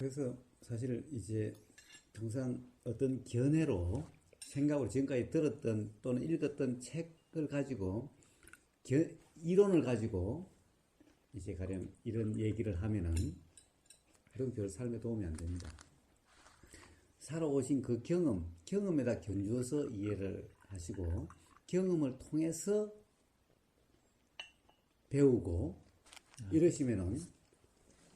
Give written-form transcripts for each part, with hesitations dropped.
그래서 사실 이제 항상 어떤 견해로 생각으로 지금까지 들었던 또는 읽었던 책을 가지고 이론을 가지고 이제 가령 이런 얘기를 하면은 그런 별 삶에 도움이 안 됩니다. 살아오신 그 경험에다 견주어서 이해를 하시고 경험을 통해서 배우고 이러시면은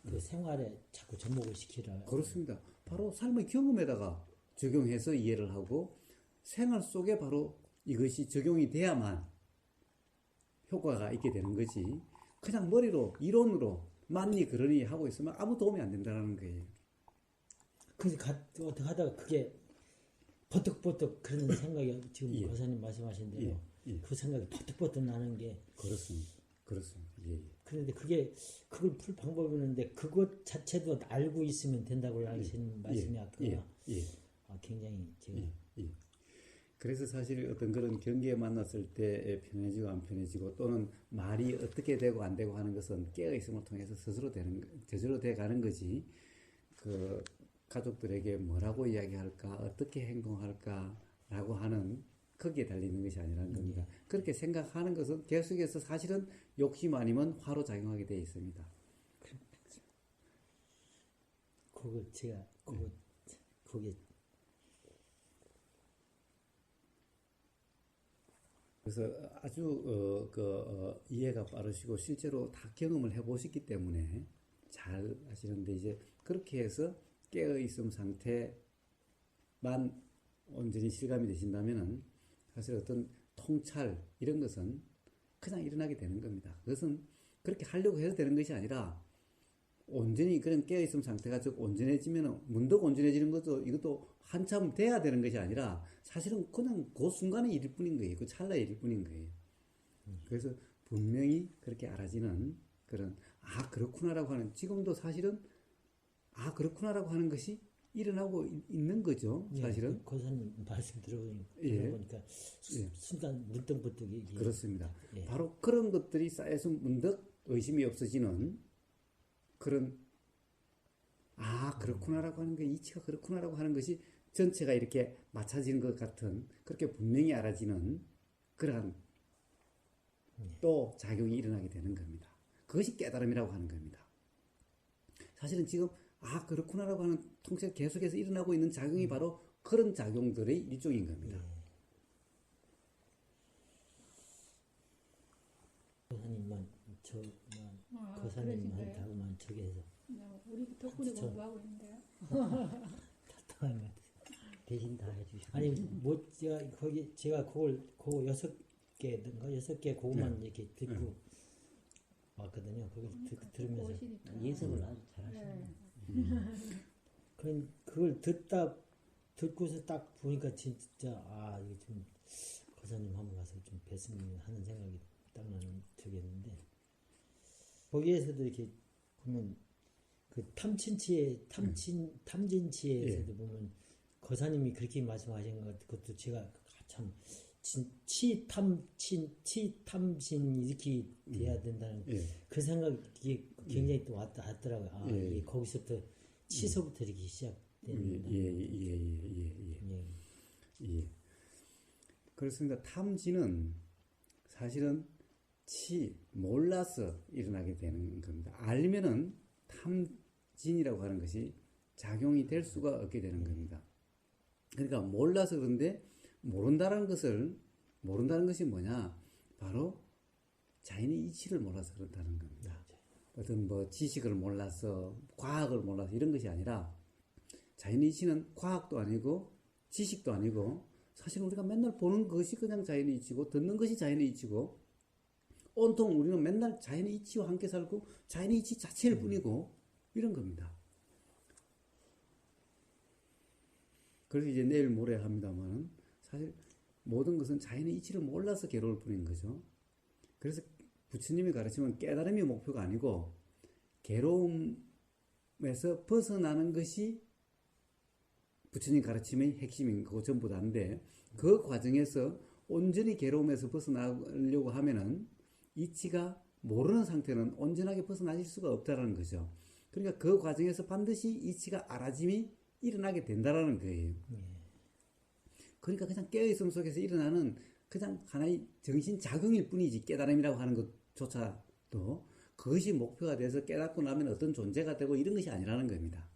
그 생활에 자꾸 접목을 시키라. 그렇습니다. 바로 삶의 경험에다가 적용해서 이해를 하고 생활 속에 바로 이것이 적용이 돼야만 효과가 있게 되는 거지. 그냥 머리로 이론으로 맞니 그러니 하고 있으면 아무 도움이 안 된다는 거예요. 그래서 어떻게 하다가 그게 버뜩버뜩 그런 생각이 지금 예. 거사님 말씀하신 대로 예. 그 생각이 버뜩버뜩 나는 게 그렇습니다. 예. 그런데 그걸 풀 방법이 있는데 그것 자체도 알고 있으면 된다고 하시는 말씀이 아까 굉장히 제가 그래서 사실 어떤 그런 경기에 만났을 때 편해지고 안 편해지고 또는 말이 어떻게 되고 안 되고 하는 것은 깨어있음을 통해서 저절로 돼 가는 거지. 그 가족들에게 뭐라고 이야기할까, 어떻게 행동할까라고 하는 거기에 달리는 것이 아니라는 겁니다. 그렇게 생각하는 것은 계속해서 사실은 욕심 아니면 화로 작용하게 되어 있습니다. 그게 그래서 아주 이해가 빠르시고 실제로 다 경험을 해보셨기 때문에 잘 하시는데 이제 그렇게 해서 깨어있음 상태만 온전히 실감이 되신다면은 사실 어떤 통찰 이런 것은 그냥 일어나게 되는 겁니다. 그것은 그렇게 하려고 해서 되는 것이 아니라 온전히 그런 깨어있음 상태가 즉 온전해지면 문득 온전해지는 것도 이것도 한참 돼야 되는 것이 아니라 사실은 그냥 그 순간의 일일 뿐인 거예요. 그 찰나의 일일 뿐인 거예요. 그래서 분명히 그렇게 알아지는 그런 그렇구나라고 하는 지금도 사실은 그렇구나라고 하는 것이 일어나고 있는 거죠. 사실은. 그 거사님 말씀 들어보니까 순간 문득문득 그렇습니다. 바로 그런 것들이 쌓여서 문득 의심이 없어지는 그런 그렇구나라고 하는 게 이치가 그렇구나라고 하는 것이 전체가 이렇게 맞춰지는 것 같은 그렇게 분명히 알아지는 그러한 또 작용이 일어나게 되는 겁니다. 그것이 깨달음이라고 하는 겁니다. 사실은 지금 그렇구나라고 하는 통째로 계속해서 일어나고 있는 작용이 바로 그런 작용들의 일종인 겁니다. 거사님한테만 저기 해서 우리 덕분에 공부하고 있는데요. 대신 다 해주시고 제가 그걸 6개 그것만 이렇게 듣고 왔거든요. 그걸 들으면서 예습을 아주 잘하시네요. 그걸 듣고서 딱 보니까 진짜 이게 좀 거사님 한번 가서 좀 뵀으면 하는 생각이 딱 나는 들겠는데 거기에서도 이렇게 보면 그 탐진치에서도 보면 거사님이 그렇게 말씀하신 것도 제가 참 치탐신 이렇게 돼야 된다는 그 생각이 굉장히 또 왔더라고요. 거기서부터 치서부터 이렇게 시작된다. 그렇습니다. 탐지는 사실은 몰라서 일어나게 되는 겁니다. 알면은 탐진이라고 하는 것이 작용이 될 수가 없게 되는 겁니다. 그러니까 몰라서 그런데 모른다는 것이 뭐냐? 바로 자연의 이치를 몰라서 그렇다는 겁니다. 어떤 지식을 몰라서 과학을 몰라서 이런 것이 아니라 자연의 이치는 과학도 아니고 지식도 아니고 사실 우리가 맨날 보는 것이 그냥 자연의 이치고 듣는 것이 자연의 이치고 온통 우리는 맨날 자연의 이치와 함께 살고 자연의 이치 자체일 뿐이고 이런 겁니다. 그래서 이제 내일 모레 합니다만은 사실 모든 것은 자연의 이치를 몰라서 괴로울 뿐인 거죠. 그래서 부처님이 가르치면 깨달음이 목표가 아니고 괴로움에서 벗어나는 것이 부처님 가르침의 핵심인 거고 전부 다인데 그 과정에서 온전히 괴로움에서 벗어나려고 하면은 이치가 모르는 상태는 온전하게 벗어나실 수가 없다는 거죠. 그러니까 그 과정에서 반드시 이치가 알아짐이 일어나게 된다라는 거예요. 그러니까 그냥 깨어있음 속에서 일어나는 그냥 하나의 정신작용일 뿐이지 깨달음이라고 하는 것조차도 그것이 목표가 돼서 깨닫고 나면 어떤 존재가 되고 이런 것이 아니라는 겁니다.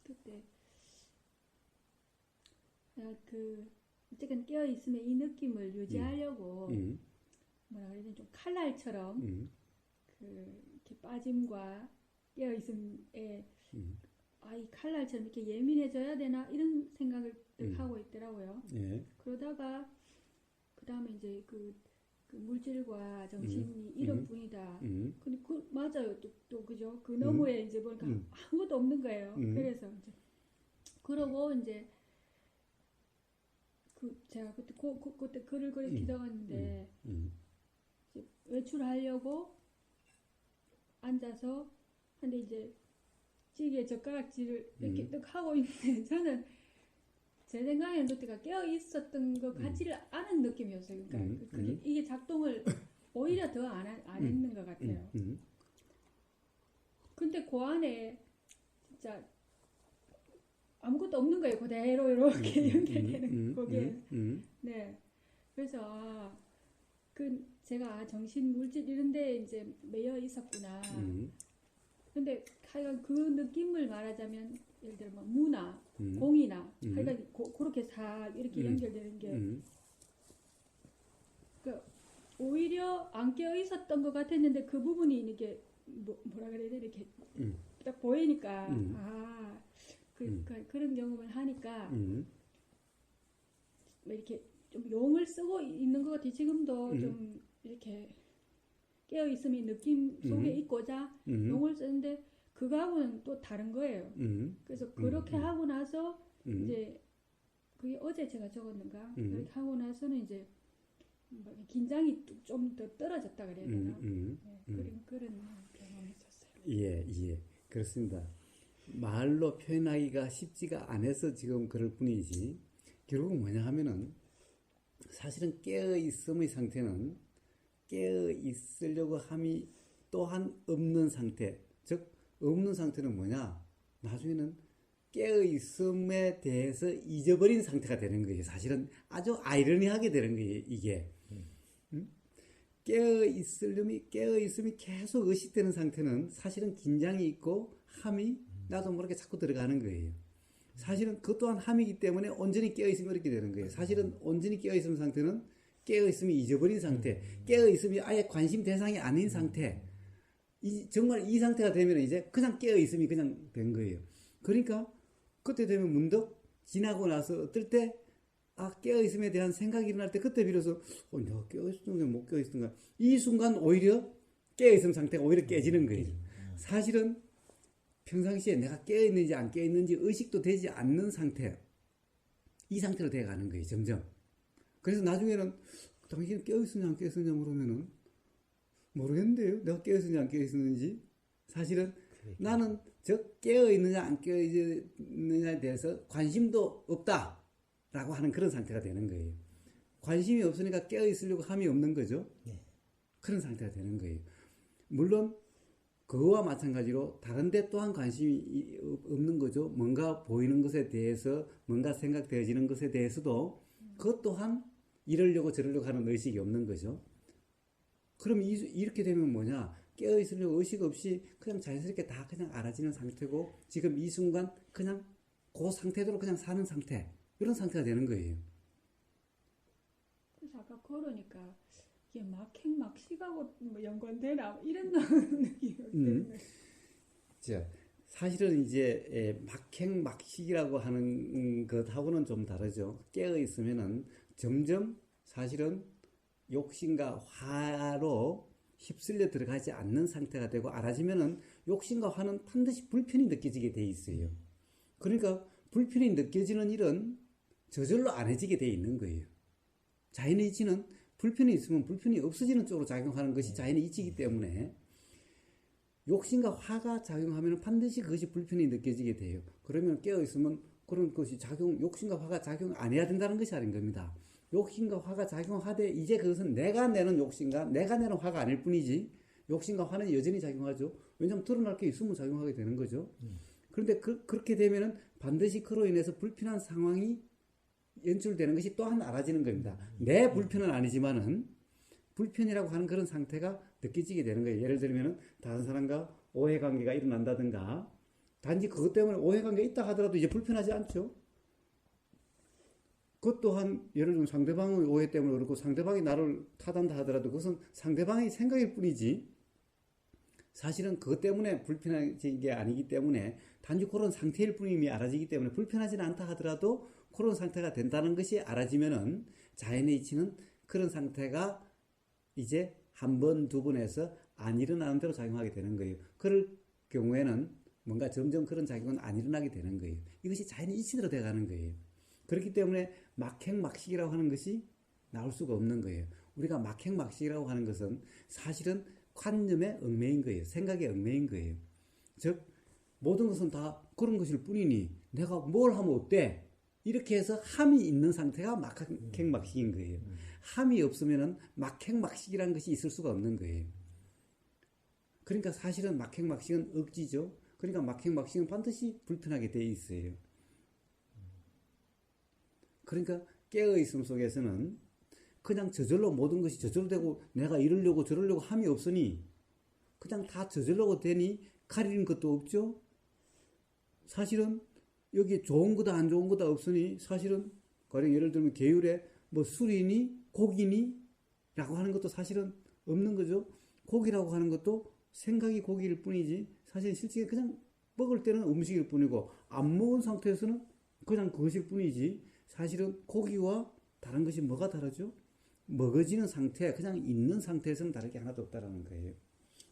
그때 어쨌든 깨어 있으면 이 느낌을 유지하려고 뭐라 그래야 되나 좀 칼날처럼 이렇게 빠짐과 깨어 있음에 이 칼날처럼 이렇게 예민해져야 되나 이런 생각을 하고 있더라고요. 예. 그러다가 그 다음에 이제 그 물질과 정신이 이런 뿐이다. 근데 맞아요. 또 그죠? 그 너머에 이제 보니까 아무것도 없는 거예요. 그래서 이제 그러고 이제 제가 그때 글을 그렇게 적었는데 이제 외출하려고 앉아서 근데 이제 찌개에 젓가락질을 이렇게 딱 하고 있는데 저는 제 생각에는 그때가 깨어 있었던 것 같지를 않은 느낌이었어요. 그러니까 이게 작동을 오히려 더 안 했는 것 같아요. 근데 그 안에 진짜 아무것도 없는 거예요. 그대로 이렇게 연결되는 거기에. 네. 그래서 제가 정신 물질 이런데 이제 매여 있었구나. 근데 하여간 그 느낌을 말하자면 예를 들어 뭐 무나 공이나 하여간 그렇게 다 이렇게 연결되는 게 그러니까 오히려 안 깨어 있었던 것 같았는데 그 부분이 이렇게 뭐라 그래야 돼 이렇게 딱 보이니까 그런 경험을 하니까 이렇게 좀 용을 쓰고 있는 것 같아요. 지금도 좀 이렇게 깨어 있음이 느낌 속에 있고자 용을 쓰는데 그거하고는 또 다른 거예요. 그래서 그렇게 하고 나서 이제 그게 어제 제가 적었는가 그렇게 하고 나서는 이제 긴장이 좀 더 떨어졌다 그래야 되나? 네, 그런 경험이 있었어요. 예, 그렇습니다. 말로 표현하기가 쉽지가 않아서 지금 그럴 뿐이지 결국 뭐냐 하면은 사실은 깨어 있음의 상태는 깨어 있으려고 함이 또한 없는 상태, 즉 없는 상태는 뭐냐? 나중에는 깨어 있음에 대해서 잊어버린 상태가 되는 거예요. 사실은 아주 아이러니하게 되는 거예요. 이게 깨어 있음이 계속 의식되는 상태는 사실은 긴장이 있고 함이 나도 모르게 자꾸 들어가는 거예요. 사실은 그 또한 함이기 때문에 온전히 깨어 있으면 이렇게 되는 거예요. 사실은 온전히 깨어 있는 상태는 깨어 있음이 잊어버린 상태, 깨어 있음이 아예 관심 대상이 아닌 상태. 정말 이 상태가 되면 이제 그냥 깨어 있음이 그냥 된 거예요. 그러니까 그때 되면 문득 지나고 나서 어떨 때 깨어 있음에 대한 생각이 일어날 때 그때 비로소 내가 깨어 있었던가 못 깨어 있었던가 이 순간 오히려 깨어 있음 상태가 오히려 깨지는 거예요. 사실은 평상시에 내가 깨어 있는지 안 깨어 있는지 의식도 되지 않는 상태, 이 상태로 돼 가는 거예요. 점점. 그래서 나중에는 당신은 깨어 있었냐 안 깨어 있었냐 물으면은 모르겠는데요. 내가 깨어 있었는지 안 깨어 있었는지. 사실은 나는 깨어 있느냐 안 깨어 있느냐에 대해서 관심도 없다라고 하는 그런 상태가 되는 거예요. 관심이 없으니까 깨어 있으려고 함이 없는 거죠. 네. 그런 상태가 되는 거예요. 물론 그거와 마찬가지로 다른데 또한 관심이 없는 거죠. 뭔가 보이는 것에 대해서 뭔가 생각되어지는 것에 대해서도 그것 또한 이러려고 저러려고 하는 의식이 없는 거죠. 그럼 이렇게 되면 뭐냐? 깨어 있으려고 의식 없이 그냥 자연스럽게 다 그냥 알아지는 상태고 지금 이 순간 그냥 그 상태대로 그냥 사는 상태, 이런 상태가 되는 거예요. 그래서 아까 그러니까 이게 막시가고 뭐 연관되나 이런 느낌이 자, 사실은 이제 막식이라고 하는 것하고는 좀 다르죠. 깨어 있으면은 점점 사실은 욕심과 화로 휩쓸려 들어가지 않는 상태가 되고 알아지면은 욕심과 화는 반드시 불편이 느껴지게 돼 있어요. 그러니까 불편이 느껴지는 일은 저절로 안 해지게 돼 있는 거예요. 자연의 이치는 불편이 있으면 불편이 없어지는 쪽으로 작용하는 것이 자연의 이치이기 때문에 욕심과 화가 작용하면 반드시 그것이 불편이 느껴지게 돼요. 그러면 깨어 있으면 그런 것이 욕심과 화가 작용 안 해야 된다는 것이 아닌 겁니다. 욕심과 화가 작용하되 이제 그것은 내가 내는 욕심과 내가 내는 화가 아닐 뿐이지 욕심과 화는 여전히 작용하죠. 왜냐하면 드러날 게 있으면 작용하게 되는 거죠. 그런데 그렇게 되면은 반드시 그로 인해서 불편한 상황이 연출되는 것이 또한 알아지는 겁니다. 내 불편은 아니지만은 불편이라고 하는 그런 상태가 느껴지게 되는 거예요. 예를 들면은 다른 사람과 오해관계가 일어난다든가 단지 그것 때문에 오해관계가 있다 하더라도 이제 불편하지 않죠. 그것 또한 예를 들면 상대방의 오해 때문에 그렇고 상대방이 나를 타단다 하더라도 그것은 상대방의 생각일 뿐이지 사실은 그것 때문에 불편해진 게 아니기 때문에 단지 그런 상태일 뿐임이 알아지기 때문에 불편하지는 않다 하더라도 그런 상태가 된다는 것이 알아지면은 자연의 이치는 그런 상태가 이제 한 번, 두 번 해서 안 일어나는 대로 작용하게 되는 거예요. 그럴 경우에는 뭔가 점점 그런 작용은 안 일어나게 되는 거예요. 이것이 자연의 이치대로 돼가는 거예요. 그렇기 때문에 막행막식이라고 하는 것이 나올 수가 없는 거예요. 우리가 막행막식이라고 하는 것은 사실은 관념의 얽매인 거예요. 생각의 얽매인 거예요. 즉 모든 것은 다 그런 것일 뿐이니 내가 뭘 하면 어때? 이렇게 해서 함이 있는 상태가 막행막식인 거예요. 함이 없으면은 막행막식이라는 것이 있을 수가 없는 거예요. 그러니까 사실은 막행막식은 억지죠. 그러니까 막행막식은 반드시 불편하게 돼 있어요. 그러니까 깨어있음 속에서는 그냥 저절로 모든 것이 저절로 되고 내가 이러려고 저러려고 함이 없으니 그냥 다 저절로 되니 가리는 것도 없죠. 사실은 여기 좋은 거다 안 좋은 거다 없으니 사실은 가령 예를 들면 계율에 뭐 술이니 고기니 라고 하는 것도 사실은 없는 거죠. 고기라고 하는 것도 생각이 고기일 뿐이지 사실 실제 그냥 먹을 때는 음식일 뿐이고 안 먹은 상태에서는 그냥 그것일 뿐이지 사실은 고기와 다른 것이 뭐가 다르죠? 먹어지는 상태, 그냥 있는 상태에서는 다르게 하나도 없다라는 거예요.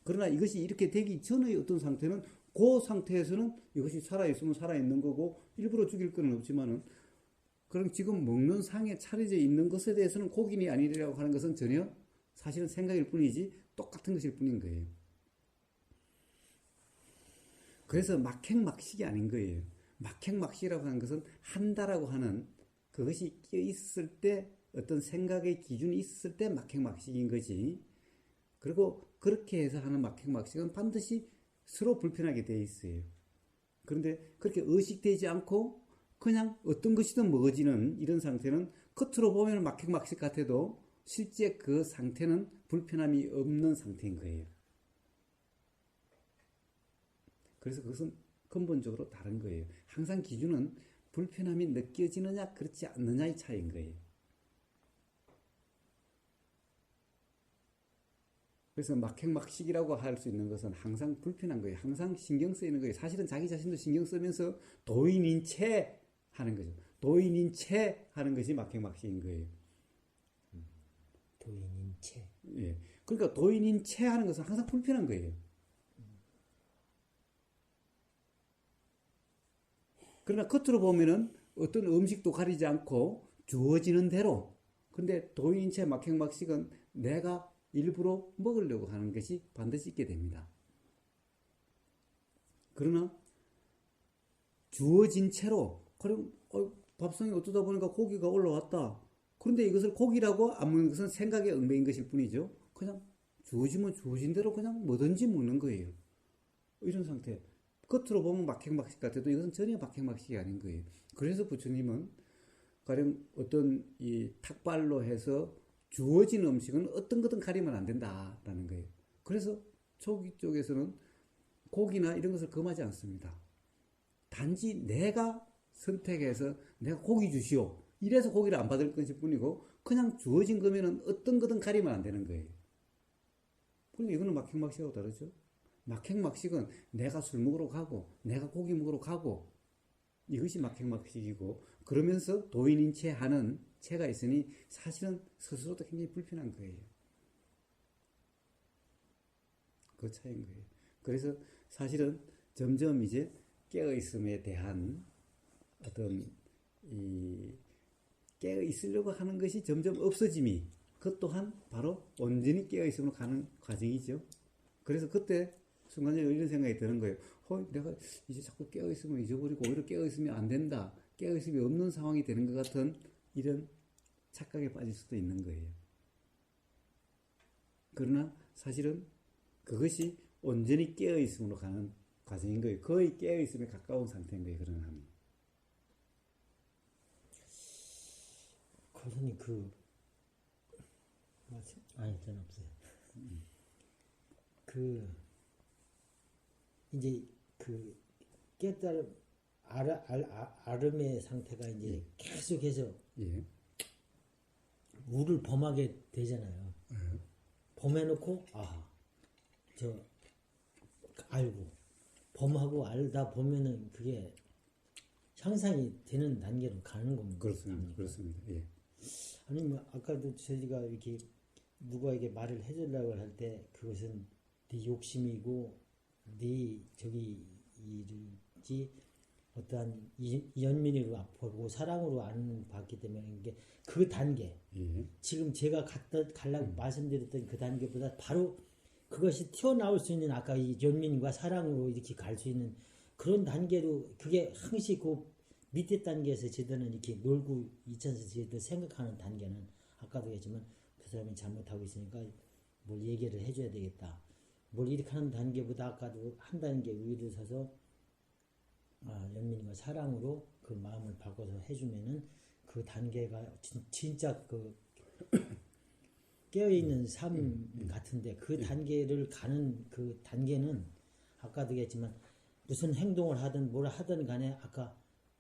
그러나 이것이 이렇게 되기 전의 어떤 상태는 그 상태에서는 이것이 살아있으면 살아있는 거고 일부러 죽일 건 없지만은 그럼 지금 먹는 상에 차려져 있는 것에 대해서는 고기니 아니라고 하는 것은 전혀 사실은 생각일 뿐이지 똑같은 것일 뿐인 거예요. 그래서 막행막식이 아닌 거예요. 막행막식이라고 하는 것은 한다라고 하는 그것이 끼어 있을 때 어떤 생각의 기준이 있을 때 막행막식인 거지. 그리고 그렇게 해서 하는 막행막식은 반드시 서로 불편하게 돼 있어요. 그런데 그렇게 의식되지 않고 그냥 어떤 것이든 먹어지는 이런 상태는 겉으로 보면 막행막식 같아도 실제 그 상태는 불편함이 없는 상태인 거예요. 그래서 그것은 근본적으로 다른 거예요. 항상 기준은 불편함이 느껴지느냐 그렇지 않느냐의 차이인 거예요. 그래서 막행막식이라고 할 수 있는 것은 항상 불편한 거예요. 항상 신경 쓰이는 거예요. 사실은 자기 자신도 신경 쓰면서 도인인 채 하는 거죠. 도인인 채 하는 것이 막행막식인 거예요. 도인인 채. 예. 그러니까 도인인 채 하는 것은 항상 불편한 거예요. 그러나 겉으로 보면은 어떤 음식도 가리지 않고 주어지는 대로. 근데 도인인 채 막행막식은 내가 일부러 먹으려고 하는 것이 반드시 있게 됩니다. 그러나 주어진 채로 그럼 밥상에 어쩌다 보니까 고기가 올라왔다. 그런데 이것을 고기라고 안 먹는 것은 생각의 얽매인 것일 뿐이죠. 그냥 주어지면 주어진 대로 그냥 뭐든지 먹는 거예요. 이런 상태. 겉으로 보면 막행막식 같아도 이것은 전혀 막행막식이 아닌 거예요. 그래서 부처님은 가령 어떤 이 탁발로 해서 주어진 음식은 어떤 거든 가리면 안 된다라는 거예요. 그래서 초기 쪽에서는 고기나 이런 것을 금하지 않습니다. 단지 내가 선택해서 내가 고기 주시오. 이래서 고기를 안 받을 것일 뿐이고 그냥 주어진 거면은 어떤 거든 가리면 안 되는 거예요. 그런데 이거는 막행막식하고 다르죠. 막행막식은 내가 술 먹으러 가고 내가 고기 먹으러 가고 이것이 막행막식이고 그러면서 도인인 채 하는 채가 있으니 사실은 스스로도 굉장히 불편한 거예요. 그 차이인 거예요. 그래서 사실은 점점 이제 깨어있음에 대한 어떤 이 깨어있으려고 하는 것이 점점 없어짐이 그것 또한 바로 온전히 깨어있음으로 가는 과정이죠. 그래서 그때 순간적으로 이런 생각이 드는 거예요. 내가 이제 자꾸 깨어있으면 잊어버리고 오히려 깨어있으면 안 된다. 깨어있음이 없는 상황이 되는 것 같은 이런 착각에 빠질 수도 있는 거예요. 그러나 사실은 그것이 온전히 깨어있음으로 가는 과정인 거예요. 거의 깨어있음에 가까운 상태인 거예요. 그런 함이. 교수님 아니 전 없어요. 이제 깨달음 아름의 상태가 이제 계속해서 예. 우를 범하게 되잖아요. 범해놓고 알고 범하고 알다 보면은 그게 향상이 되는 단계로 가는 겁니다. 그렇습니다. 그렇습니다. 예. 아니 아까도 저희가 이렇게 누구에게 말을 해주려고 할 때 그것은 네 욕심이고 네 이르지 어떠한 연민으로 보고 사랑으로 안 봤기 때문에 이게 그 단계 지금 제가 갈라고 말씀드렸던 그 단계보다 바로 그것이 튀어나올 수 있는 아까 이 연민과 사랑으로 이렇게 갈 수 있는 그런 단계로 그게 항시 그 밑에 단계에서 저들은 이렇게 놀고 있잖아요. 저희들 생각하는 단계는 아까도 했지만 그 사람이 잘못하고 있으니까 뭘 얘기를 해줘야 되겠다. 뭘 이렇게 하는 단계보다 아까도 한 단계 위로 서서 연민과 사랑으로 그 마음을 바꿔서 해주면은 그 단계가 진짜 그 깨어있는 삶 같은데 그 단계를 가는 그 단계는 아까도 했지만 무슨 행동을 하든 뭘 하든 간에 아까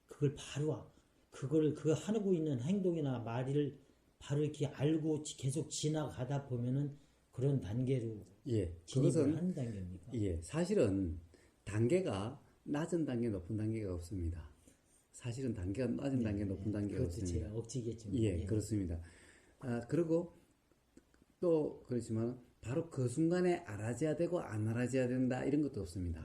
그걸 바로 그거 하고 있는 행동이나 말을 바로 이렇게 알고 계속 지나가다 보면은 그런 단계로 진입을 하는 단계입니까? 예, 사실은 단계가 낮은 단계, 높은 단계가 없습니다. 사실은 단계가 낮은 단계, 높은 단계가 없습니다. 제가 억지겠지만. 예, 그렇습니다. 그리고 또 그렇지만 바로 그 순간에 알아져야 되고 안 알아져야 된다 이런 것도 없습니다.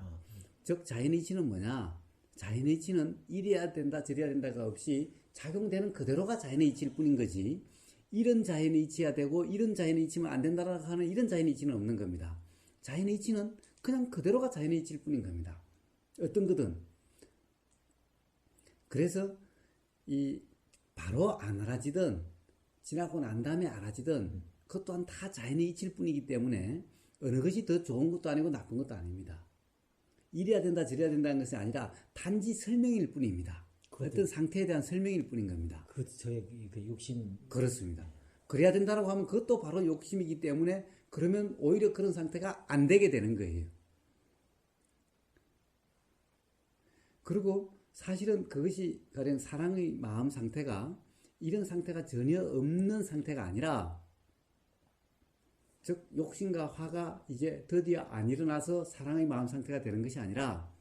즉 자연이치는 뭐냐? 자연이치는 이래야 된다 저래야 된다가 없이 작용되는 그대로가 자연이치일 뿐인 거지 이런 자연이치야 되고 이런 자연이치면 안 된다라고 하는 이런 자연이치는 없는 겁니다. 자연이치는 그냥 그대로가 자연이치일 뿐인 겁니다. 어떤 거든. 그래서 이 바로 안 알아지든 지나고 난 다음에 알아지든 그것 또한 다 자연의 이치일 뿐이기 때문에 어느 것이 더 좋은 것도 아니고 나쁜 것도 아닙니다. 이래야 된다 저래야 된다는 것이 아니라 단지 설명일 뿐입니다. 어떤 상태에 대한 설명일 뿐인 겁니다. 저의 그 욕심. 그렇습니다. 그래야 된다라고 하면 그것도 바로 욕심이기 때문에 그러면 오히려 그런 상태가 안 되게 되는 거예요. 그리고 사실은 그것이 가령 사랑의 마음 상태가 이런 상태가 전혀 없는 상태가 아니라 즉 욕심과 화가 이제 드디어 안 일어나서 사랑의 마음 상태가 되는 것이 아니라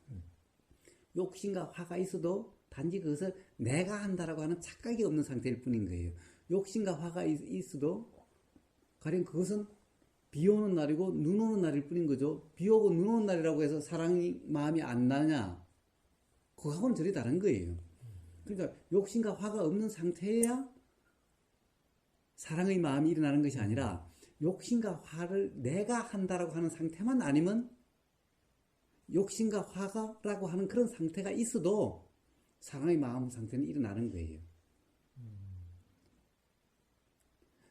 욕심과 화가 있어도 단지 그것을 내가 한다라고 하는 착각이 없는 상태일 뿐인 거예요. 욕심과 화가 있어도 가령 그것은 비 오는 날이고 눈 오는 날일 뿐인 거죠. 비 오고 눈 오는 날이라고 해서 사랑의 마음이 안 나냐? 그거하고는 전혀 다른 거예요. 그러니까 욕심과 화가 없는 상태야 사랑의 마음이 일어나는 것이 아니라 욕심과 화를 내가 한다라고 하는 상태만 아니면 욕심과 화가라고 하는 그런 상태가 있어도 사랑의 마음 상태는 일어나는 거예요.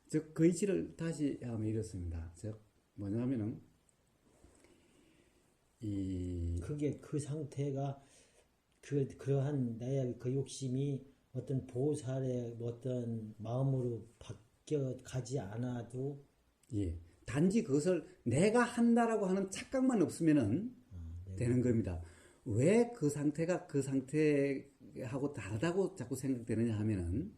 즉, 그 이치를 다시 하면 이렇습니다. 즉, 뭐냐면은, 그게 그 상태가 그러한 나의 그 욕심이 어떤 보살의 어떤 마음으로 바뀌어 가지 않아도 예. 단지 그것을 내가 한다라고 하는 착각만 없으면은 되는 겁니다. 왜 그 상태가 그 상태하고 다르다고 자꾸 생각되느냐 하면은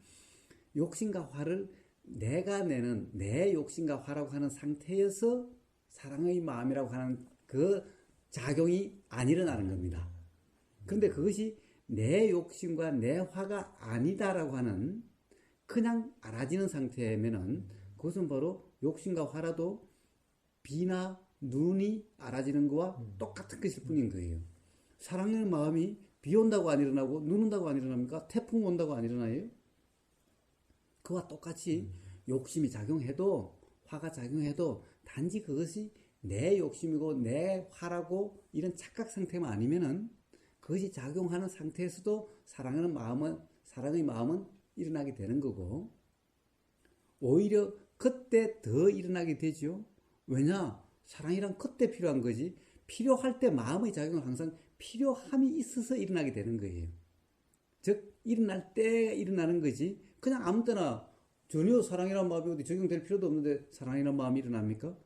욕심과 화를 내가 내는 내 욕심과 화라고 하는 상태에서 사랑의 마음이라고 하는 그 작용이 안 일어나는 겁니다. 그런데 그것이 내 욕심과 내 화가 아니다라고 하는 그냥 알아지는 상태면은 그것은 바로 욕심과 화라도 비나 눈이 알아지는 거와 똑같은 것일 뿐인 거예요. 사랑의 마음이 비 온다고 안 일어나고 눈 온다고 안 일어납니까? 태풍 온다고 안 일어나요? 그와 똑같이 욕심이 작용해도 화가 작용해도 단지 그것이 내 욕심이고 내 화라고 이런 착각 상태만 아니면은 그것이 작용하는 상태에서도 사랑의 마음은 일어나게 되는 거고 오히려 그때 더 일어나게 되죠. 왜냐? 사랑이란 그때 필요한 거지. 필요할 때 마음의 작용은 항상 필요함이 있어서 일어나게 되는 거예요. 즉 일어날 때 일어나는 거지. 그냥 아무 때나 전혀 사랑이란 마음이 어디 적용될 필요도 없는데 사랑이란 마음이 일어납니까?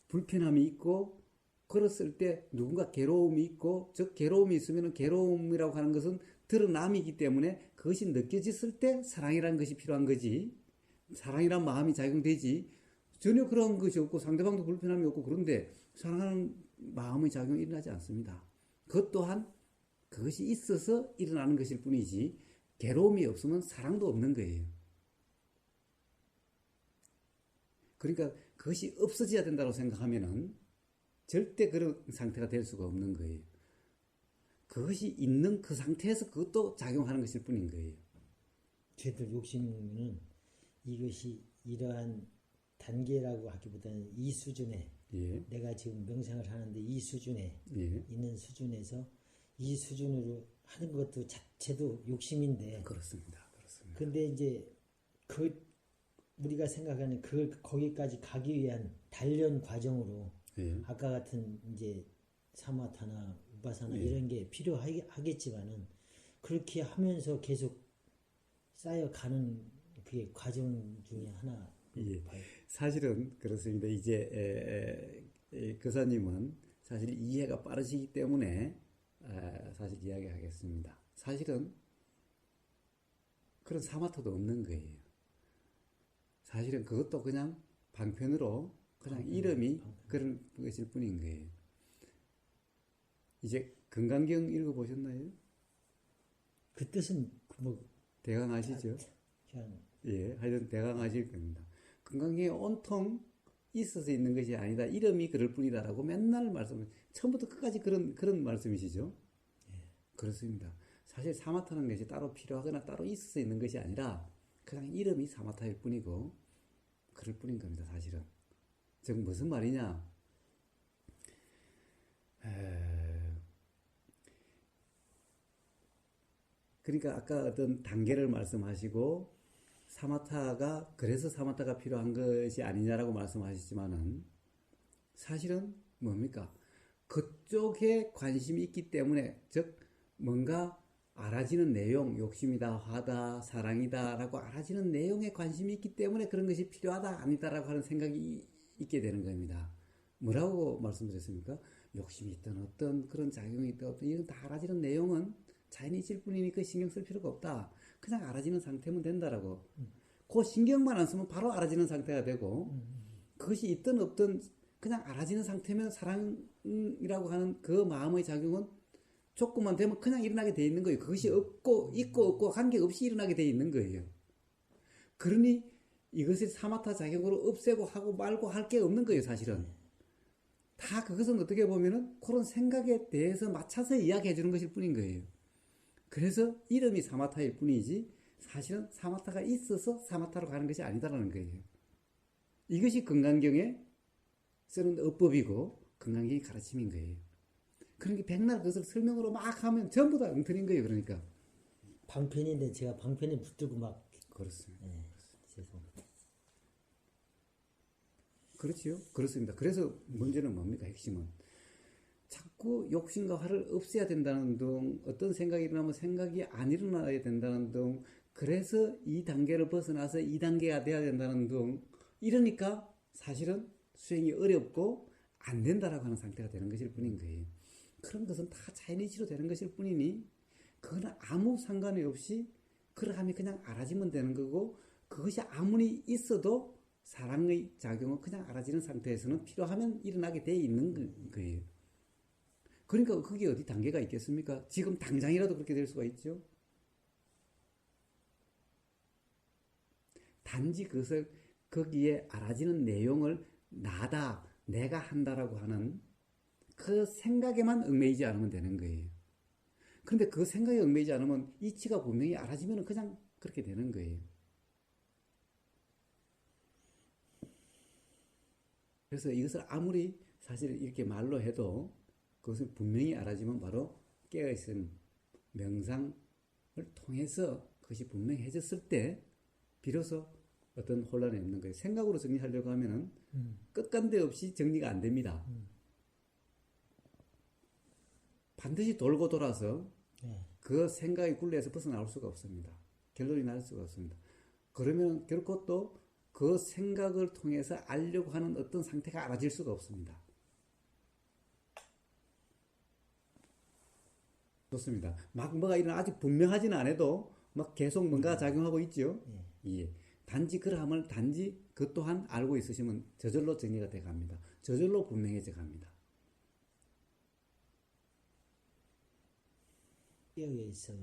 불편함이 있고 그랬을 때 누군가 괴로움이 있고 즉 괴로움이 있으면 괴로움이라고 하는 것은 드러남이기 때문에 그것이 느껴졌을 때 사랑이라는 것이 필요한 거지. 사랑이란 마음이 작용되지. 전혀 그런 것이 없고 상대방도 불편함이 없고 그런데 사랑하는 마음의 작용이 일어나지 않습니다. 그것 또한 그것이 있어서 일어나는 것일 뿐이지 괴로움이 없으면 사랑도 없는 거예요. 그러니까 그것이 없어져야 된다고 생각하면은 절대 그런 상태가 될 수가 없는 거예요. 그것이 있는 그 상태에서 그것도 작용하는 것일 뿐인 거예요. 저희들 욕심은 이것이 이러한 단계라고 하기보다는 이 수준에 예. 내가 지금 명상을 하는데 이 수준에 예. 있는 수준에서 이 수준으로 하는 것도 자체도 욕심인데 그렇습니다. 근데 이제 그 우리가 생각하는 그 거기까지 가기 위한 단련 과정으로 예. 아까 같은 이제 사마타나 우파사나 예. 이런 게 필요하겠지만은 그렇게 하면서 계속 쌓여가는 그게 과정 중에 하나. 예. 사실은 그렇습니다. 이제 교사님은 사실 이해가 빠르시기 때문에 사실 이야기하겠습니다. 사실은 그런 사마토도 없는 거예요. 사실은 그것도 그냥 방편으로 그냥 이름이 그런 것일 뿐인 거예요. 이제 건강경 읽어보셨나요? 그 뜻은 뭐 대강 아시죠? 그냥 예, 하여튼 대강 아실 겁니다. 건강경에 온통 있어서 있는 것이 아니다. 이름이 그럴 뿐이다라고 맨날 말씀을 처음부터 끝까지 그런 말씀이시죠? 예. 그렇습니다. 사실 사마타는 것이 따로 필요하거나 따로 있어서 있는 것이 아니라 그냥 이름이 사마타일 뿐이고 그럴 뿐인 겁니다. 사실은. 즉 무슨 말이냐? 그러니까 아까 어떤 단계를 말씀하시고 사마타가 그래서 사마타가 필요한 것이 아니냐라고 말씀하셨지만은 사실은 뭡니까? 그쪽에 관심이 있기 때문에 즉 뭔가 알아지는 내용, 욕심이다, 화다, 사랑이다 라고 알아지는 내용에 관심이 있기 때문에 그런 것이 필요하다, 아니다라고 하는 생각이 있게 되는 겁니다. 뭐라고 말씀드렸습니까? 욕심이 있든 어떤 그런 작용이 있든 어떤 이런 다 알아지는 내용은 자연히 있을 뿐이니까 신경 쓸 필요가 없다. 그냥 알아지는 상태면 된다라고. 그 신경만 안 쓰면 바로 알아지는 상태가 되고 그것이 있든 없든 그냥 알아지는 상태면 사랑이라고 하는 그 마음의 작용은 조금만 되면 그냥 일어나게 돼 있는 거예요. 그것이 있고 없고 관계없이 일어나게 돼 있는 거예요. 그러니 이것을 사마타 작용으로 없애고 하고 말고 할 게 없는 거예요, 사실은. 다 그것은 어떻게 보면은 그런 생각에 대해서 맞춰서 이야기해 주는 것일 뿐인 거예요. 그래서 이름이 사마타일 뿐이지 사실은 사마타가 있어서 사마타로 가는 것이 아니다라는 거예요. 이것이 건강경에 쓰는 어법이고 건강경의 가르침인 거예요. 그러니까 백날 그것을 설명으로 막 하면 전부 다 엉터리인 거예요. 그러니까. 방편인데 제가 방편에 붙들고 막 그렇습니다. 네, 죄송합니다. 그렇지요. 그렇습니다. 그래서 문제는 뭡니까? 핵심은. 자꾸 욕심과 화를 없애야 된다는 등 어떤 생각이 일어나면 생각이 안 일어나야 된다는 등 그래서 이 단계를 벗어나서 2단계가 돼야 된다는 등 이러니까 사실은 수행이 어렵고 안 된다라고 하는 상태가 되는 것일 뿐인 거예요. 그런 것은 다 자연이치로 되는 것일 뿐이니 그거는 아무 상관이 없이 그러하면 그냥 알아지면 되는 거고 그것이 아무리 있어도 사랑의 작용은 그냥 알아지는 상태에서는 필요하면 일어나게 돼 있는 거예요. 그러니까 그게 어디 단계가 있겠습니까? 지금 당장이라도 그렇게 될 수가 있죠. 단지 그것을 거기에 알아지는 내용을 나다, 내가 한다라고 하는 그 생각에만 얽매이지 않으면 되는 거예요. 그런데 그 생각에 얽매이지 않으면 이치가 분명히 알아지면 그냥 그렇게 되는 거예요. 그래서 이것을 아무리 사실 이렇게 말로 해도 그것을 분명히 알아지면 바로 깨어있은 명상을 통해서 그것이 분명해졌을 때 비로소 어떤 혼란이 없는 거예요. 생각으로 정리하려고 하면은 끝간데 없이 정리가 안 됩니다. 반드시 돌고 돌아서 그 생각의 굴레에서 벗어나올 수가 없습니다. 결론이 날 수가 없습니다. 그러면 결코 또 그 생각을 통해서 알려고 하는 어떤 상태가 알아질 수가 없습니다. 좋습니다. 막 뭐가 아직 분명하지는 않아도 막 계속 뭔가 작용하고 있죠. 예. 단지 그러함을 단지 그 또한 알고 있으시면 저절로 정리가 돼 갑니다. 저절로 분명해져 갑니다. 여기에 있어요.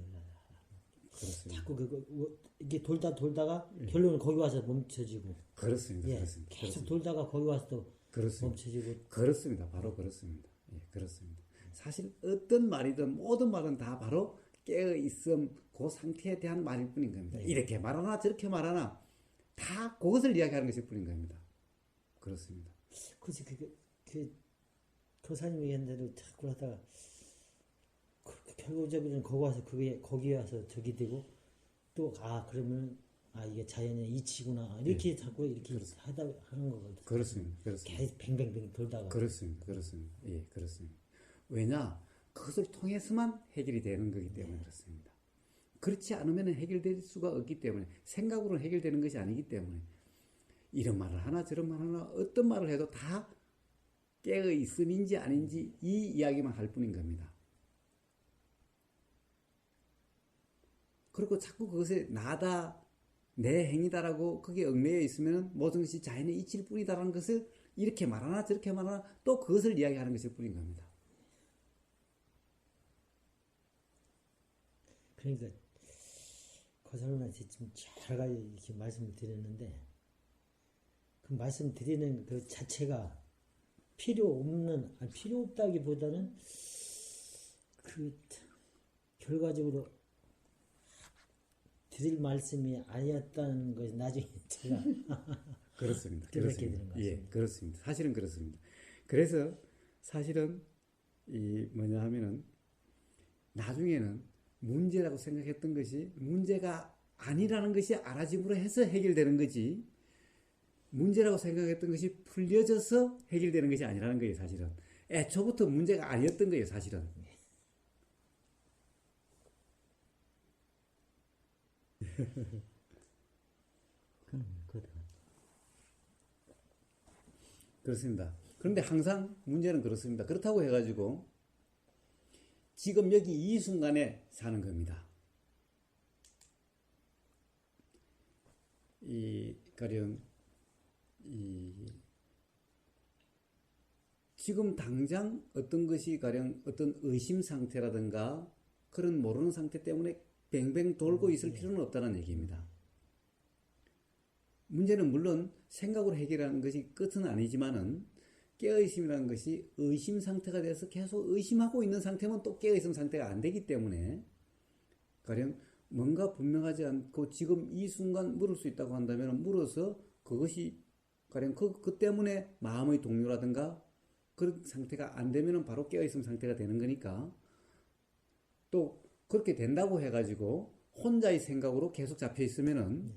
그렇습니다. 자꾸 이게 돌다가 결론은 거기 와서 멈춰지고. 그렇습니다. 예, 그렇습니다. 계속 그렇습니다. 돌다가 거기 와서 또 그렇습니다. 멈춰지고. 그렇습니다. 바로 그렇습니다. 예, 그렇습니다. 사실 어떤 말이든 모든 말은 다 바로 깨어 있음 그 상태에 대한 말일 뿐인 겁니다. 이렇게 말하나 저렇게 말하나 다 그것을 이야기하는 것일 뿐인 겁니다. 그렇습니다. 그래서 그 교사님이 얘기한 자꾸 하다가 결국적으로는 거기 와서 저기 되고 또 그러면 이게 자연의 이치구나 이렇게 자꾸 이렇게 하다 하는 거거든요. 그렇습니다. 그렇습니다. 계속 뱅뱅뱅 돌다가. 그렇습니다. 그렇습니다. 예, 그렇습니다. 왜냐? 그것을 통해서만 해결이 되는 거기 때문에 그렇습니다. 그렇지 않으면 해결될 수가 없기 때문에 생각으로는 해결되는 것이 아니기 때문에 이런 말을 하나 저런 말을 하나 어떤 말을 해도 다 깨어 있음인지 아닌지 이 이야기만 할 뿐인 겁니다. 그리고 자꾸 그것에 나다 내 행위다라고 거기에 얽매여 있으면 모든 것이 자연의 이치일 뿐이다라는 것을 이렇게 말하나 저렇게 말하나 또 그것을 이야기하는 것일 뿐인 겁니다. 그러니까 그 사람한테 좀 잘 이렇게 말씀을 드렸는데 그 말씀 드리는 그 자체가 필요 없다기보다는 그 결과적으로 드릴 말씀이 아니었다는 것이 나중에 제가 그렇습니다. 깨닫게 되는 것 같습니다. 예, 그렇습니다. 사실은 그렇습니다. 그래서 사실은 이 뭐냐 하면은 나중에는 문제라고 생각했던 것이 문제가 아니라는 것이 알아짐으로 해서 해결되는 거지 문제라고 생각했던 것이 풀려져서 해결되는 것이 아니라는 거예요. 사실은 애초부터 문제가 아니었던 거예요. 사실은. 그렇습니다. 그런데 항상 문제는 그렇습니다. 그렇다고 해가지고 지금 여기 이 순간에 사는 겁니다. 가령 지금 당장 어떤 것이 가령 어떤 의심 상태라든가 그런 모르는 상태 때문에 뱅뱅 돌고 있을 필요는 없다는 얘기입니다. 문제는 물론 생각으로 해결하는 것이 끝은 아니지만은 깨어있음이라는 것이 의심 상태가 돼서 계속 의심하고 있는 상태면 또 깨어있음 상태가 안 되기 때문에 가령 뭔가 분명하지 않고 지금 이 순간 물을 수 있다고 한다면 물어서 그것이 가령 그 때문에 마음의 동요라든가 그런 상태가 안 되면은 바로 깨어있음 상태가 되는 거니까 또 그렇게 된다고 해가지고 혼자의 생각으로 계속 잡혀 있으면은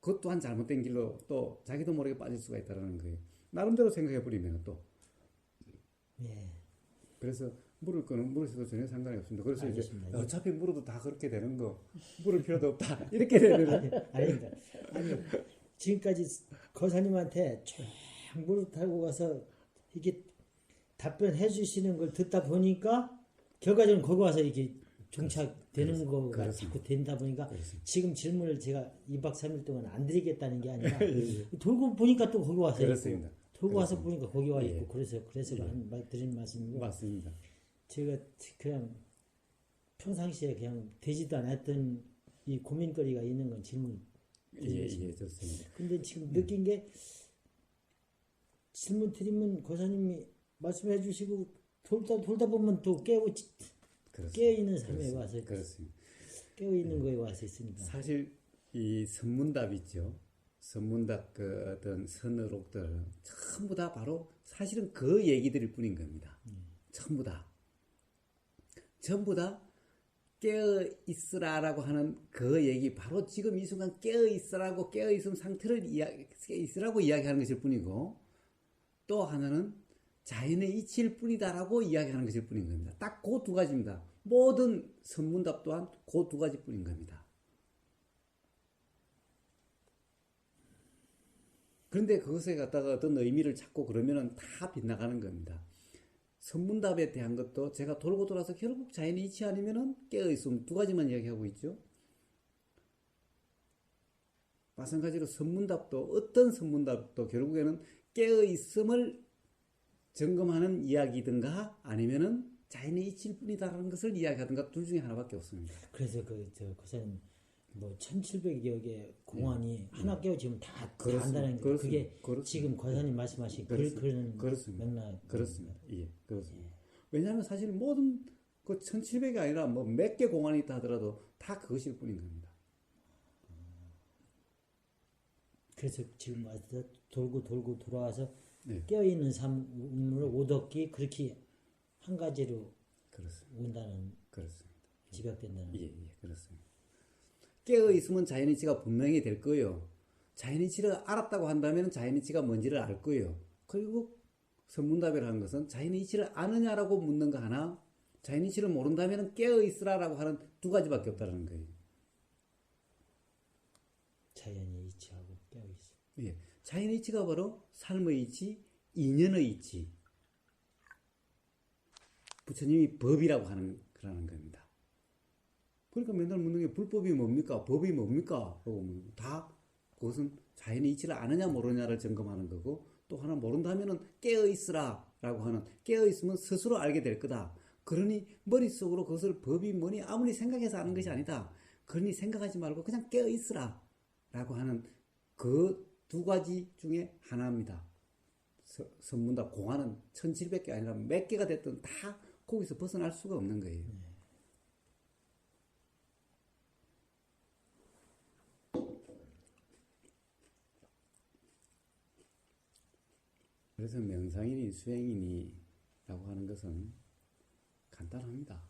그것 또한 잘못된 길로 또 자기도 모르게 빠질 수가 있다는 거예요. 나름대로 생각해버리면 또. 예. 그래서 물을 거는 물에서도 전혀 상관이 없습니다. 그래서 알겠습니다. 이제 어차피 물어도 다 그렇게 되는 거, 물을 필요도 없다. 이렇게 되면. 아닙니다. 아니, 지금까지 거사님한테 쫙 물을 타고 가서 이게 답변해 주시는 걸 듣다 보니까 결과적으로 거기 와서 이게 종착되는 거가 자꾸 된다 보니까 지금 질문을 제가 2박 3일 동안 안 드리겠다는 게 아니라 돌고 보니까 또 거기 와서 그렇습니다. 있고 돌고 와서 보니까 거기 와 예. 있고 그래서 드린 말씀이고 맞습니다. 제가 그냥 평상시에 그냥 되지도 않았던 이 고민거리가 있는 건 질문 예, 좋습니다. 근데 지금 느낀 게 질문 드리면 고사님이 말씀해 주시고 돌다 보면 또 깨어있는 삶에 와서 그렇습니다. 깨어있는 거에 와서 있습니다. 사실 이 선문답 있죠. 선문답 그 어떤 선어록들 전부 다 바로 사실은 그 얘기들일 뿐인 겁니다. 전부 다 깨어 있으라라고 하는 그 얘기, 바로 지금 이 순간 깨어 있으라고, 깨어 있음 상태를 있으라고 이야기하는 것일 뿐이고, 또 하나는 자연의 이치일 뿐이다라고 이야기하는 것일 뿐인 겁니다. 딱 그 두 가지입니다. 모든 선문답 또한 그 두 가지 뿐인 겁니다. 그런데 그것에 갖다가 어떤 의미를 찾고 그러면은 다 빗나가는 겁니다. 선문답에 대한 것도 제가 돌고 돌아서 결국 자연의 이치 아니면은 깨어있음 두 가지만 이야기하고 있죠. 마찬가지로 선문답도 어떤 선문답도 결국에는 깨어있음을 점검하는 이야기든가 아니면은 자연의 이치일 뿐이다라는 것을 이야기하든가 둘 중에 하나밖에 없습니다. 그래서 고사님 뭐 1700여 개 공안이 하나 깨어 지금 다 안다는 게 그게 그렇습니다. 지금 고사님 말씀하신 그런 맥락 그렇습니다. 예, 그렇습니다. 왜냐하면 사실 모든 그 1700이 아니라 뭐 몇 개 공안이 있다 하더라도 다 그것일 뿐인 겁니다. 그래서 지금 돌고 돌아와서 네. 깨어있는 삶을 오덕기 그렇게 한 가지로 그렇습니다. 온다는 그렇습니다. 집약된다는 예, 그렇습니다. 깨어 있으면 자연이치가 분명히 될 거예요. 자연이치를 알았다고 한다면 자연이치가 뭔지를 알 거예요. 그리고 선문답이라는 것은 자연이치를 아느냐라고 묻는 거 하나, 자연이치를 모른다면 깨어 있으라라고 하는 두 가지밖에 없다는 거예요. 자연의 이치하고 깨어있음. 예, 자연의 이치가 바로 삶의 이치, 인연의 이치. 부처님이 법이라고 하는 그러는 겁니다. 그러니까 맨날 묻는 게 불법이 뭡니까? 법이 뭡니까? 다 그것은 자연의 이치를 아느냐 모르냐를 점검하는 거고, 또 하나 모른다면은 깨어 있으라 라고 하는, 깨어 있으면 스스로 알게 될 거다. 그러니 머릿속으로 그것을 법이 뭐니 아무리 생각해서 아는 것이 아니다. 그러니 생각하지 말고 그냥 깨어 있으라 라고 하는 그 두 가지 중에 하나입니다. 선문답 공안은 1700개 아니라 몇 개가 됐든 다 거기서 벗어날 수가 없는 거예요. 그래서 명상이니 수행이니 라고 하는 것은 간단합니다.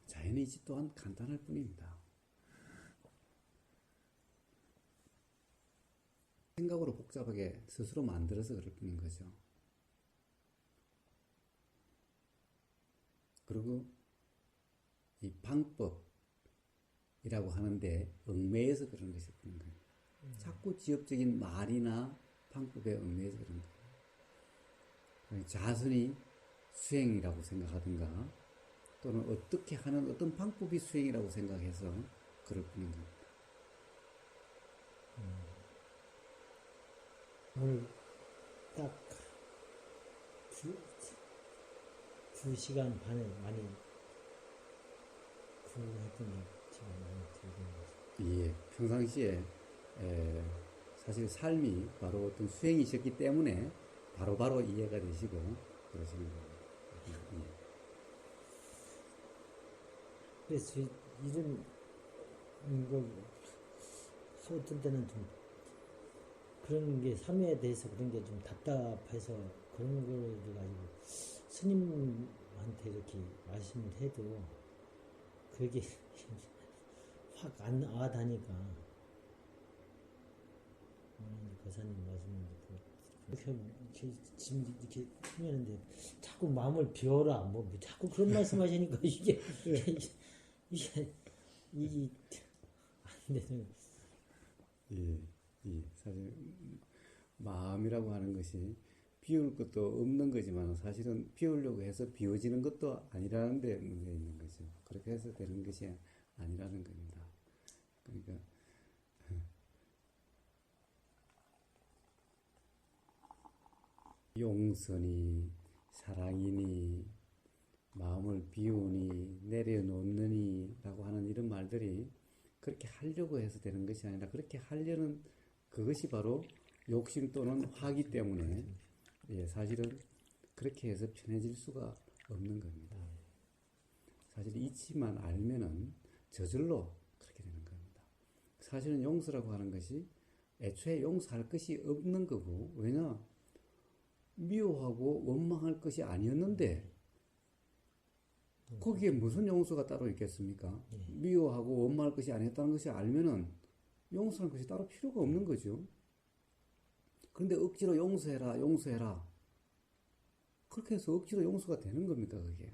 자연의 이치 또한 간단할 뿐입니다. 생각으로 복잡하게 스스로 만들어서 그럴 뿐인 거죠. 그리고 이 방법이라고 하는데 얽매여서 그런 것일 뿐인 거예요. 자꾸 지엽적인 말이나 방법에 얽매여서 그런 거예요. 자선이 수행이라고 생각하든가 또는 어떻게 하는 어떤 방법이 수행이라고 생각해서 그럴 뿐인 겁니다. 오늘 딱 2시간 반을 많이 공부했던 게 지금 많이 들리는 거죠. 예, 평상시에 사실 삶이 바로 어떤 수행이셨기 때문에 바로바로 이해가 되시고 그러시는 겁니다. 예. 그래서 이런 거 어떤 때는 좀 그런 게 삶에 대해서 그런 게 좀 답답해서 그런 걸 가지고 스님한테 이렇게 말씀을 해도 그게 확 안 와닿으니까 거사님 말씀을 이렇게 지금 이렇게 하면은데 자꾸 마음을 비워라 뭐 자꾸 그런 말씀하시니까 이게 안 되는. 예, 사실 마음이라고 하는 것이 비울 것도 없는 거지만 사실은 비우려고 해서 비워지는 것도 아니라는 데 문제가 있는 거죠. 그렇게 해서 되는 것이 아니라는 겁니다. 그러니까 용서니 사랑이니 마음을 비우니 내려놓느니 라고 하는 이런 말들이 그렇게 하려고 해서 되는 것이 아니라 그렇게 하려는 그것이 바로 욕심 또는 화기 때문에 사실은 그렇게 해서 편해질 수가 없는 겁니다. 사실 이치만 알면은 저절로 그렇게 되는 겁니다. 사실은 용서라고 하는 것이 애초에 용서할 것이 없는 거고, 왜냐? 미워하고 원망할 것이 아니었는데 거기에 무슨 용서가 따로 있겠습니까? 미워하고 원망할 것이 아니었다는 것이 알면은 용서하는 것이 따로 필요가 없는 거죠. 그런데 억지로 용서해라, 용서해라. 그렇게 해서 억지로 용서가 되는 겁니까, 그게?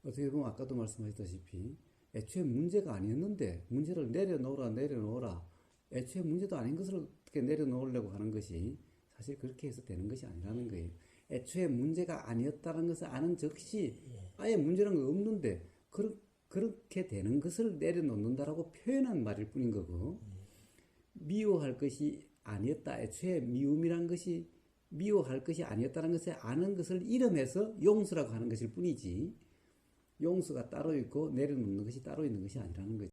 어떻게 보면 아까도 말씀하셨다시피 애초에 문제가 아니었는데 문제를 내려놓으라. 애초에 문제도 아닌 것을 어떻게 내려놓으려고 하는 것이 사실 그렇게 해서 되는 것이 아니라는 거예요. 애초에 문제가 아니었다는 것을 아는 즉시 아예 문제라는 거 없는데 그렇게 되는 것을 내려놓는다라고 표현한 말일 뿐인 거고 미워할 것이 아니었다. 애초에 미움이란 것이 미워할 것이 아니었다는 것을 아는 것을 이름해서 용서라고 하는 것일 뿐이지 용서가 따로 있고 내려놓는 것이 따로 있는 것이 아니라는 거죠.